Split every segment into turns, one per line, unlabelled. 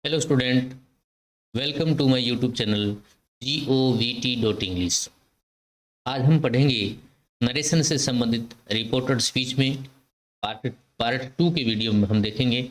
Hello student, welcome to my YouTube channel govt.english। आज हम पढ़ेंगे नरेशन से संबंधित रिपोर्टेड स्पीच में पार्ट पार्ट 2 के वीडियो में हम देखेंगे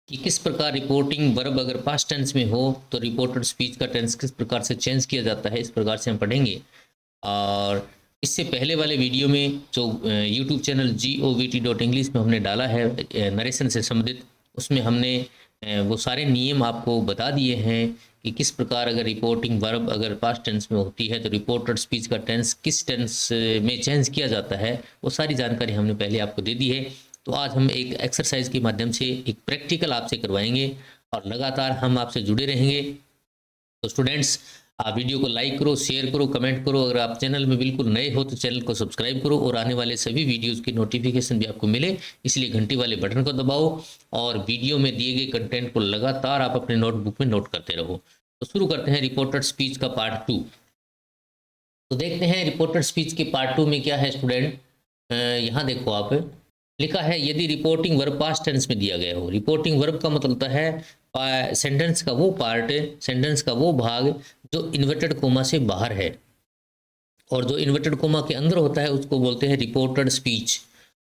कि किस प्रकार रिपोर्टिंग वर्ब अगर पास्ट टेंस में हो तो रिपोर्टेड स्पीच का टेंस किस प्रकार से चेंज किया जाता है, इस प्रकार से हम पढ़ेंगे। और इससे पहले वाले वीडियो में जो यूट्यूब चैनल govt.english में हमने डाला है नरेशन से संबंधित, उसमें हमने वो सारे नियम आपको बता दिए हैं कि किस प्रकार अगर रिपोर्टिंग वर्ब अगर पास्ट टेंस में होती है तो रिपोर्टेड स्पीच का टेंस किस टेंस में चेंज किया जाता है, वो सारी जानकारी हमने पहले आपको दे दी है। तो आज हम एक एक्सरसाइज के माध्यम से एक प्रैक्टिकल आपसे करवाएंगे और लगातार हम आपसे जुड़े रहेंगे। तो स्टूडेंट्स, आप वीडियो को लाइक करो, शेयर करो, कमेंट करो। अगर आप चैनल में बिल्कुल नए हो तो चैनल को सब्सक्राइब करो और आने वाले सभी वीडियोस की नोटिफिकेशन भी आपको मिले, इसलिए घंटी वाले बटन को दबाओ और वीडियो में दिए गए कंटेंट को लगातार आप अपने नोटबुक में नोट करते रहो। तो शुरू करते हैं रिपोर्टेड स्पीच का पार्ट 2। तो देखते हैं रिपोर्टेड स्पीच के पार्ट 2 में क्या है स्टूडेंट। यहाँ देखो, आप लिखा है यदि रिपोर्टिंग वर्ब पास्ट टेंस में दिया गया हो। रिपोर्टिंग वर्ब का मतलब होता है सेंटेंस का वो पार्ट, सेंटेंस का वो भाग जो इन्वर्टेड कोमा से बाहर है, और जो इन्वर्टेड कोमा के अंदर होता है उसको बोलते हैं रिपोर्टेड स्पीच।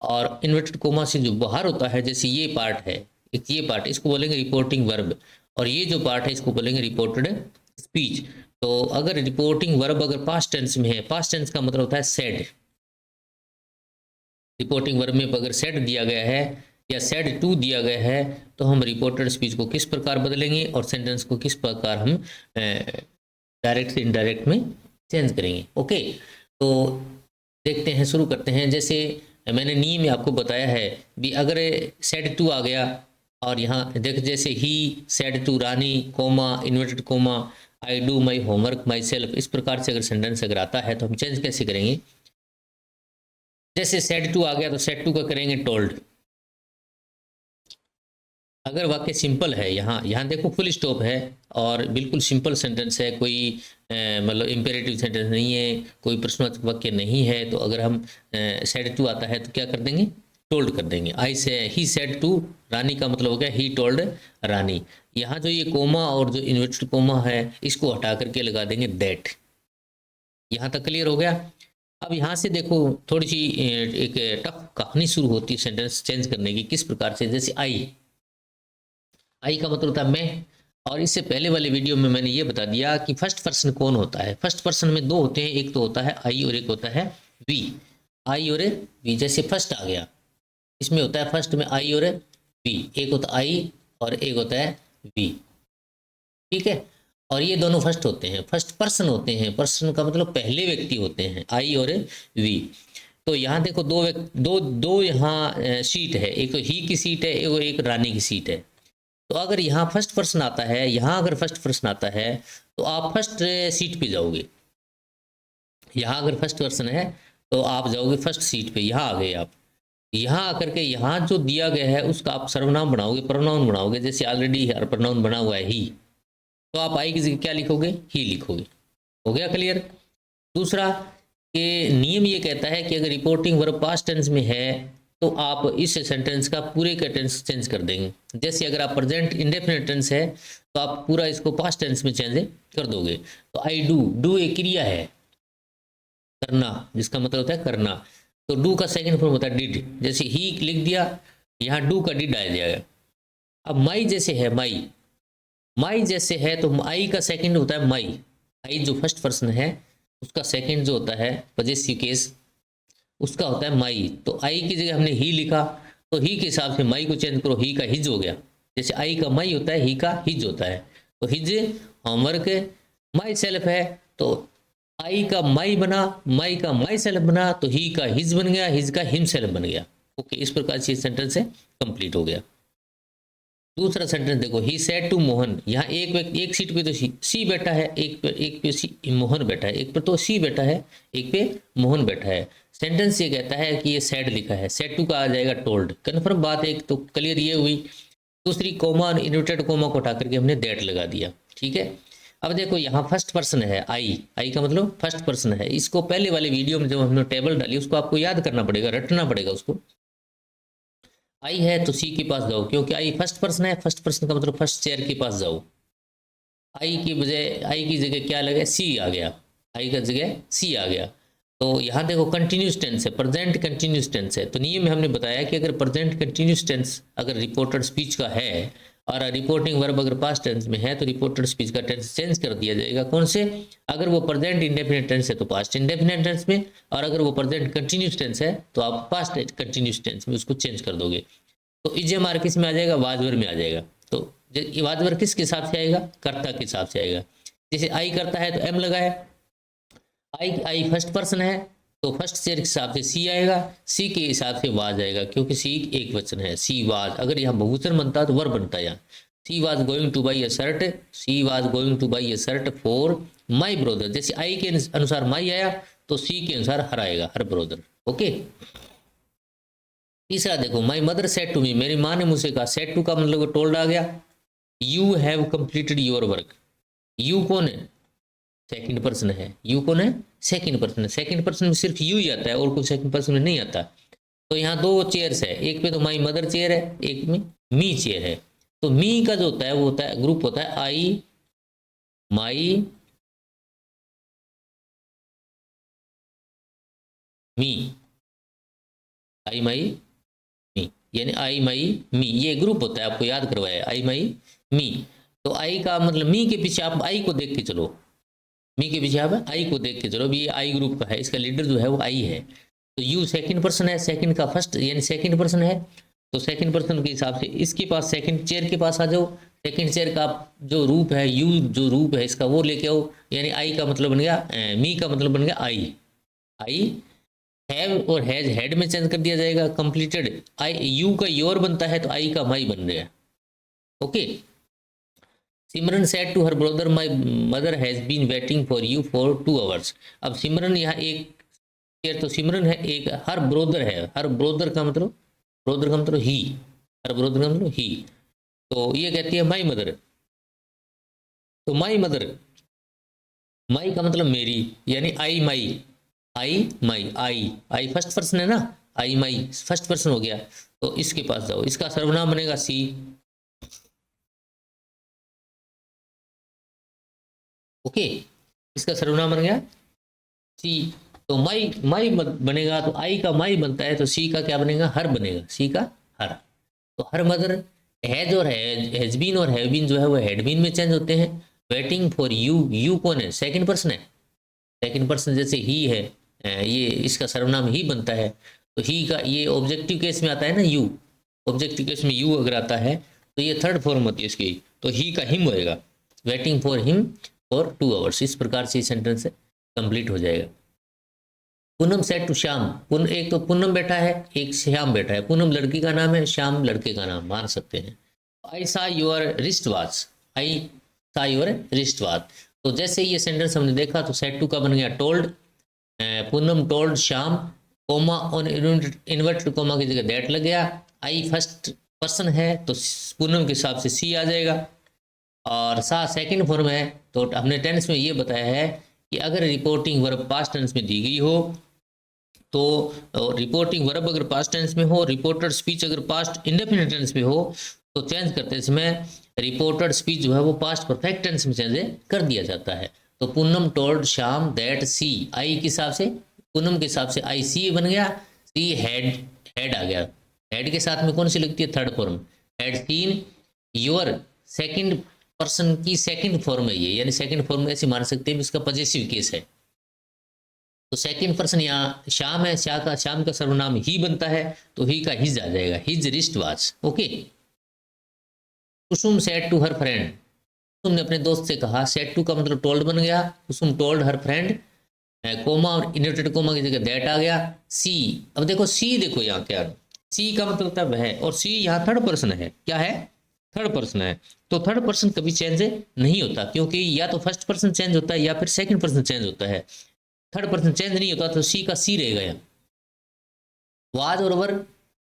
और इन्वर्टेड कोमा से जो बाहर होता है, जैसे ये पार्ट है, एक ये पार्ट, इसको बोलेंगे रिपोर्टिंग वर्ब, और ये जो पार्ट है इसको बोलेंगे रिपोर्टेड स्पीच। तो अगर रिपोर्टिंग वर्ब अगर पास्ट टेंस में है, पास्ट टेंस का मतलब होता है सेड। रिपोर्टिंग वर्ब में अगर सेड दिया गया है या सेड टू दिया गया है तो हम रिपोर्टेड स्पीच को किस प्रकार बदलेंगे और सेंटेंस को किस प्रकार हम डायरेक्ट से इनडायरेक्ट में चेंज करेंगे। ओके, तो देखते हैं, शुरू करते हैं। जैसे मैंने नियम में आपको बताया है भी, अगर सेड टू आ गया और यहाँ देख, जैसे ही said to Rani comma inverted comma I do my homework myself, इस प्रकार से अगर सेंटेंस अगर आता है तो हम चेंज कैसे करेंगे। जैसे सेड टू आ गया तो सेड टू का करेंगे टोल्ड। अगर वाक्य सिंपल है, यहाँ देखो फुल स्टॉप है और बिल्कुल सिंपल सेंटेंस है, कोई मतलब इम्पेरेटिव सेंटेंस नहीं है, कोई प्रश्नवाचक वाक्य नहीं है, तो अगर हम सेड टू आता है तो क्या कर देंगे, टोल्ड कर देंगे। आई से ही सेड टू रानी का मतलब हो गया ही टोल्ड रानी। यहाँ जो ये कोमा और जो इन्वर्टेड कोमा है इसको हटा करके लगा देंगे दैट। यहाँ तक क्लियर हो गया। अब यहाँ से देखो, थोड़ी सी एक टफ कहानी शुरू होती है सेंटेंस चेंज करने की। किस प्रकार से, जैसे आई का मतलब होता है मैं, और इससे पहले वाले वीडियो में मैंने ये बता दिया कि फर्स्ट पर्सन कौन होता है। फर्स्ट पर्सन में दो होते हैं, एक तो होता है आई और एक होता है वी। आई और वी, जैसे फर्स्ट आ गया, इसमें होता है फर्स्ट में आई और वी, एक होता है आई और एक होता है वी, ठीक है। और ये दोनों फर्स्ट होते हैं, फर्स्ट पर्सन होते हैं। पर्सन का मतलब पहले व्यक्ति होते हैं, आई और वी। तो यहाँ देखो दो यहाँ सीट है, एक तो ही की सीट है, एक रानी की सीट है। तो अगर यहाँ फर्स्ट पर्सन आता है, यहाँ अगर फर्स्ट पर्सन आता है तो आप फर्स्ट सीट पे जाओगे। यहाँ अगर फर्स्ट पर्सन है तो आप जाओगे फर्स्ट सीट पे, यहाँ आ गए आप। यहाँ आकर के यहाँ जो दिया गया है उसका आप सर्वनाम बनाओगे, प्रोनाउन बनाओगे। जैसे ऑलरेडी प्रोनाउन बना हुआ है ही, तो आप आई की जगह क्या लिखोगे, ही लिखोगे। हो गया क्लियर। दूसरा कि नियम ये कहता है कि अगर रिपोर्टिंग वर्ब पास्ट टेंस में है तो आप इस सेंटेंस का पूरे का टेंस चेंज कर देंगे। जैसे अगर आप प्रेजेंट इंडेफिनिट टेंस है तो आप पूरा इसको पास्ट टेंस में चेंज कर दोगे। तो आई डू एक क्रिया है करना, जिसका मतलब होता है करना, तो डू का सेकंड फॉर्म होता है डिड। जैसे ही लिख दिया, यहाँ डू का डिड आ जाएगा। अब माई जैसे है, माई जैसे है तो आई का सेकंड होता है माई। आई जो फर्स्ट पर्सन है उसका सेकंड जो होता है पॉजेसिव केस, उसका होता है माई। तो आई की जगह हमने ही लिखा तो ही के हिसाब से माई को चेंज करो, ही का हिज हो गया। जैसे आई का माई होता है, ही का हिज होता है। तो हिज होमवर्क माई सेल्फ है, तो आई का माई बना, माई का माई सेल्फ बना, तो ही का हिज बन गया, हिज का हिम सेल्फ बन गया। ओके, इस प्रकार से सेंटेंस है कंप्लीट हो गया। दूसरा सेंटेंस देखो, ही सेड टू मोहन। यहाँ एक सीट पे तो सी बैठा है, एक पे सी मोहन बैठा है, एक पे तो सी बैठा है, एक पे मोहन बैठा है। सेंटेंस ये कहता है कि ये सेड लिखा है, सेड टू का आ जाएगा टोल्ड। कन्फर्म बात है, तो क्लियर ये हुई। दूसरी कोमा इन्वर्टेड कोमा को उठा करके हमने दैट लगा दिया, ठीक है। अब देखो यहाँ फर्स्ट पर्सन है, आई का मतलब फर्स्ट पर्सन है। इसको पहले वाले वीडियो में जब हमने टेबल डाली उसको आपको याद करना पड़ेगा, रटना पड़ेगा उसको। आई है तो सी के पास जाओ, क्योंकि आई फर्स्ट पर्सन है, फर्स्ट पर्सन का मतलब फर्स्ट चेयर के पास जाओ। आई की बजाय, आई की जगह क्या लगे, सी आ गया, आई का जगह सी आ गया। तो यहाँ देखो कंटिन्यूस टेंस है, प्रेजेंट कंटिन्यूस टेंस है। तो नियम में हमने बताया कि अगर प्रेजेंट कंटिन्यूस टेंस अगर रिपोर्टेड स्पीच का है और रिपोर्टिंग वर्ब अगर पास्ट टेंस में है तो रिपोर्टेड स्पीच का टेंस चेंज कर दिया जाएगा। कौन से? अगर वो प्रेजेंट इंडेफिनिट टेंस है तो पास्ट इंडेफिनिट टेंस में, और अगर वो प्रेजेंट कंटिन्यूस टेंस है तो आप पास्ट कंटिन्यूस टेंस में उसको चेंज कर दोगे। तो इजेमार किस में आ जाएगा, वाजवर में आ जाएगा। तो वाजवर किसके हिसाब से आएगा, कर्ता के हिसाब से आएगा। जैसे आई करता है तो एम लगा है, आई फर्स्ट पर्सन है तो फर्स्ट चेयर के हिसाब से सी आएगा, सी के हिसाब से वाज आएगा, क्योंकि सी एक वचन है, सी वाज। अगर यहाँ बहुवचन बनता तो वर्ब बनता। यहाँ she was going two by a shirt, she was going two by a shirt for my brother. जैसे आई के अनुसार माई आया तो सी के अनुसार हर आएगा, हर ब्रदर। ओके। तीसरा देखो, my mother said to me, मेरी माँ ने मुझसे कहा। सेड टू का मतलब टोल्ड आ गया। You have completed your work, you कौन है, सेकंड पर्सन है। यू कौन है, सेकंड पर्सन है। सेकंड पर्सन में सिर्फ यू ही आता है और कोई सेकंड पर्सन में नहीं आता। तो यहाँ दो चेयर्स है, एक पे तो माई मदर चेयर है, एक में मी चेयर है। तो मी का जो होता है वो होता है, ग्रुप होता है आई माई मी, आई माई मी, यानी आई माई मी, ये ग्रुप होता है। आपको याद करवाया, आई माई मी। तो आई का मतलब मी के पीछे आप आई को देख के चलो, मी के पीछे आप आई को देख के चलो। अभी ये आई ग्रुप का है, इसका लीडर जो है वो आई है। तो यू सेकंड पर्सन है, सेकंड का फर्स्ट यानी सेकंड पर्सन है। तो सेकंड पर्सन के हिसाब से इसके पास सेकंड चेयर के पास आ जाओ। सेकंड चेयर का जो रूप है, यू जो रूप है इसका वो लेके आओ, यानी आई का मतलब बन गया, मी का मतलब बन गया आई। आई हैव और हैज हैड में चेंज कर दिया जाएगा। कंप्लीटेड, आई यू का योर बनता है तो आई का माई बन गया। Okay. Simran said to her brother, my mother has been waiting for you for 2 hours. अब सिमरन यहाँ एक चेयर तो सिमरन है, एक हर ब्रोदर है। हर ब्रोदर का मतलब, ब्रोदर का मतलब ही, हर ब्रोदर का मतलब ही। तो ये कहती है माई मदर। तो माई मदर, माई का मतलब मेरी, यानी आई माई, आई माई, आई फर्स्ट पर्सन है ना, आई माई फर्स्ट पर्सन हो गया। तो इसके पास जाओ, इसका सर्वनाम बनेगा सी। ओके, इसका सर्वनाम बन गया सी। तो माई माई बनेगा तो आई का माई बनता है, तो सी का क्या बनेगा, हर बनेगा, सी का हर। तो हर मदर, हैज और हैज बीन और हैव बीन जो है वो हैड बीन में चेंज होते हैं। वेटिंग फॉर यू, यू कौन है, सेकंड पर्सन है। सेकंड पर्सन जैसे ही है, ये इसका सर्वनाम ही बनता है। तो ही का ये ऑब्जेक्टिव केस में आता है ना, यू ऑब्जेक्टिव केस में यू अगर आता है तो ये थर्ड फॉर्म होती है इसकी, तो ही का हिम होएगा। Waiting for him for 2 hours, इस प्रकार से सेंटेंस कंप्लीट हो जाएगा। पूनम सेड टू श्याम, एक तो पूनम बैठा है, एक श्याम बैठा है। पूनम लड़की का नाम है, श्याम लड़के का नाम, मान सकते हैं। आई सा योर रिस्ट वॉच, आई सा योर रिस्ट वॉच। तो जैसे ये सेंटेंस हमने देखा तो सेड टू का बन गया told, Poonam told Shyam, comma और इन्वर्टेड कोमा की जगह दैट लग गया। आई फर्स्ट पर्सन है तो पूनम के हिसाब से सी आ जाएगा, और सा सेकंड फॉर्म है। तो हमने टेंस में ये बताया है कि अगर रिपोर्टिंग वर्ब पास्ट टेंस में दी गई हो तो रिपोर्टिंग वर्ब अगर पास्ट टेंस में हो, रिपोर्टेड स्पीच अगर पास्ट इंडेफिनिट टेंस में हो तो चेंज करते समय रिपोर्टेड स्पीच जो है वो पास्ट परफेक्ट टेंस में चेंज कर दिया जाता है। तो पूनम टोल्ड श्याम दैट सी, आई के हिसाब से, पूनम के हिसाब से आई सी बन गया, सी हैड आ गया। हैड के साथ में कौन सी लगती है, third form. Had seen your, second person की सेकंड फॉर्म है ये, यानी सेकंड फॉर्म ऐसे मान सकते हैं, इसका पॉजिटिव केस है। तो सेकंड पर्सन यहाँ श्याम है, श्याम का सर्वनाम ही बनता है, तो ही का हिज आ जाएगा, his wrist watch. Okay. Kusum said to her friend, Kusum ने अपने दोस्त से कहा। सेड टू का मतलब टोल्ड बन गया, कुसुम टोल्ड हर फ्रेंड, कोमा और इन्वर्टेड कोमा की जगह दैट आ गया। सी, अब देखो सी, देखो यहाँ क्या, सी का मतलब होता है वह, और सी यहाँ थर्ड पर्सन है, क्या है, थर्ड पर्सन है। तो थर्ड पर्सन कभी चेंज नहीं होता, क्योंकि या तो फर्स्ट पर्सन चेंज होता है या फिर सेकंड पर्सन चेंज होता है। थर्ड पर्सन चेंज नहीं होता, तो सी का सी रहेगा यहाँ। वाज और वर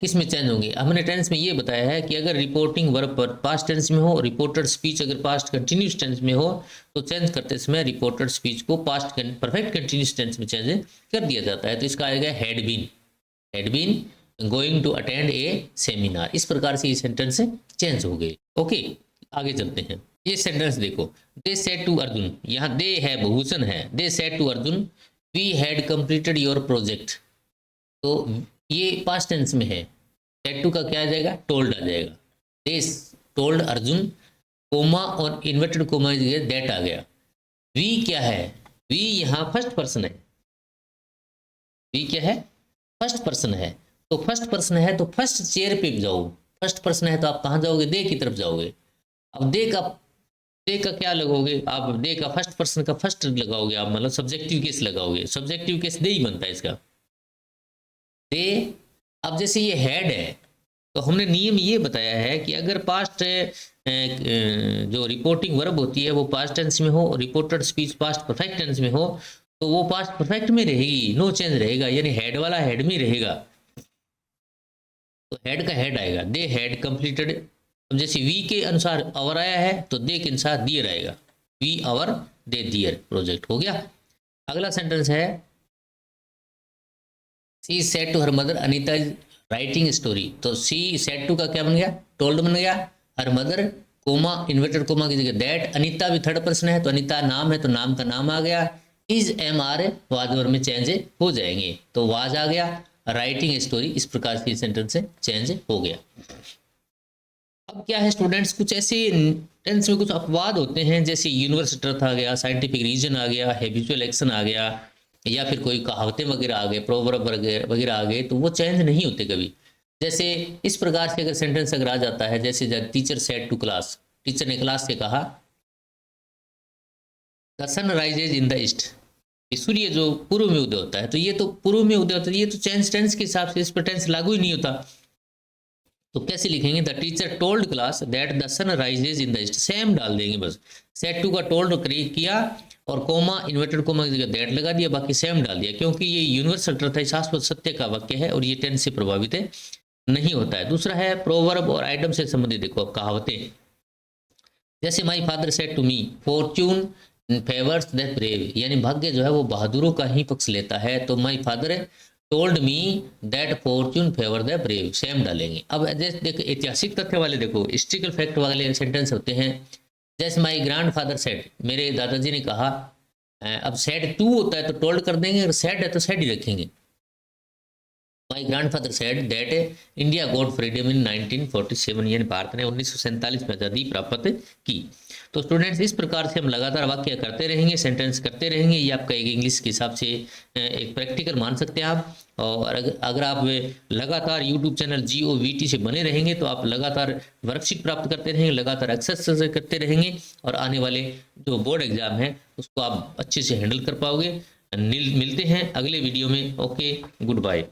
किस में चेंज होंगे, हमने टेंस में ये बताया है कि अगर रिपोर्टिंग वर्ब पर पास्ट टेंस में हो, रिपोर्टेड स्पीच अगर पास्ट कंटिन्यूस टेंस में हो तो चेंज करते समय रिपोर्टेड स्पीच को पास्ट परफेक्ट कंटिन्यूस टेंस में चेंज कर दिया जाता है। तो इसका आएगा had been, had been going to attend a seminar. इस प्रकार से ये सेंटेंस चेंज हो गए। ओके, आगे चलते हैं। ये सेंटेंस देखो, दे सेड टू अर्जुन, यहाँ दे है बहुवचन है, they said to Arjun we had completed your project. तो ये पास्ट टेंस में है, सेड टू का क्या आ जाएगा, टोल्ड आ जाएगा। दे टोल्ड अर्जुन, कोमा और इन्वर्टेड कोमा दैट आ गया। वी क्या है, वी यहाँ फर्स्ट पर्सन है, वी क्या है, फर्स्ट पर्सन है। तो फर्स्ट पर्सन है तो फर्स्ट चेयर पे जाओ, फर्स्ट पर्सन है तो आप कहाँ जाओगे, दे की तरफ जाओगे। अब दे का क्या लगोगे आप, दे का फर्स्ट पर्सन का फर्स्ट लगाओगे आप, मतलब सब्जेक्टिव केस लगाओगे, सब्जेक्टिव केस दे ही बनता है इसका, दे। अब जैसे ये हेड है तो हमने नियम ये बताया है कि अगर पास्ट जो रिपोर्टिंग वर्ब होती है वो पास्ट टेंस में हो, reported speech past perfect tense में हो, तो वो पास्ट परफेक्ट में रहेगी, नो चेंज रहेगा, यानी हेड वाला हेड में रहेगा। तो हेड का हेड आएगा, दे हैड कंप्लीटेड। अब जैसे वी के अनुसार अवर आया है तो दे के अनुसार दियर आएगा, we our they their project हो गया। अगला सेंटेंस है, she said to her mother Anita is writing story. तो सी सेड टू का क्या बन गया, टोल्ड बन गया, her mother coma inverted comma की जगह दैट, अनीता भी थर्ड पर्सन है तो अनीता नाम है तो नाम का नाम आ गया, इज एम आर वाज में चेंज हो जाएंगे, तो वाज आ गया, राइटिंग स्टोरी। इस प्रकार से सेंटेंस चेंज हो गया। अब क्या है स्टूडेंट्स, कुछ ऐसे टेंस में कुछ अपवाद होते हैं, जैसे यूनिवर्सल ट्रुथ आ गया, साइंटिफिक रीजन आ गया, हैबिचुअल एक्शन आ गया, या फिर कोई कहावतें वगैरह आ गए, प्रोवर्ब वगैरह आ गए, तो वो चेंज नहीं होते कभी। जैसे इस प्रकार से अगर सेंटेंस अगर आ जाता है, जैसे जब teacher said to class, teacher ने क्लास से कहा the sun rises in the east, सूर्य जो पूर्व में उदय होता है, तो ये तो पूर्व में उदय होता है, ये तो चेंज टेंस के हिसाब से इस पर टेंस लागू ही नहीं होता। तो कैसे लिखेंगे, the teacher told class that the sun rises in the east, same डाल देंगे बस, सेड टू का टोल्ड किया और कोमा इन्वर्टेड कोमा की जगह दैट लगा दिया, बाकी सेम डाल दिया, क्योंकि ये यूनिवर्सल ट्रुथ है, शाश्वत सत्य का वाक्य है और ये टेंस से प्रभावित नहीं होता है। दूसरा है प्रोवर्ब और आइटम से संबंधित, देखो अब कहावतें, जैसे my father said to me fortune favours the brave, यानी भाग्य जो है वो बहादुरों का ही पक्ष लेता है, तो my father told me that Fortune favour the brave, same डालेंगे। अब जैसे देखो ऐतिहासिक तथ्य वाले, देखो हिस्ट्रिकल फैक्ट वाले सेंटेंस होते हैं, जैसे माई ग्रैंड फादर सेड, मेरे दादाजी ने कहा। अब सेड टू होता है तो टोल्ड कर देंगे, अगर सेड है तो सेड ही रखेंगे। My grand father said that India got freedom इन 1947, यानी भारत ने 1947 में आज़ादी प्राप्त की। तो स्टूडेंट्स इस प्रकार से हम लगातार वाक्य करते रहेंगे, सेंटेंस करते रहेंगे, ये आपका एक इंग्लिश के हिसाब से एक प्रैक्टिकल मान सकते हैं आप। और अगर आप लगातार यूट्यूब चैनल GOVT से बने रहेंगे तो आप लगातार वर्कशीट प्राप्त करते रहेंगे, लगातार एक्सरसाइज करते रहेंगे, और आने वाले जो बोर्ड एग्जाम है उसको आप अच्छे से हैंडल कर पाओगे। मिलते हैं अगले वीडियो में। Okay, good bye.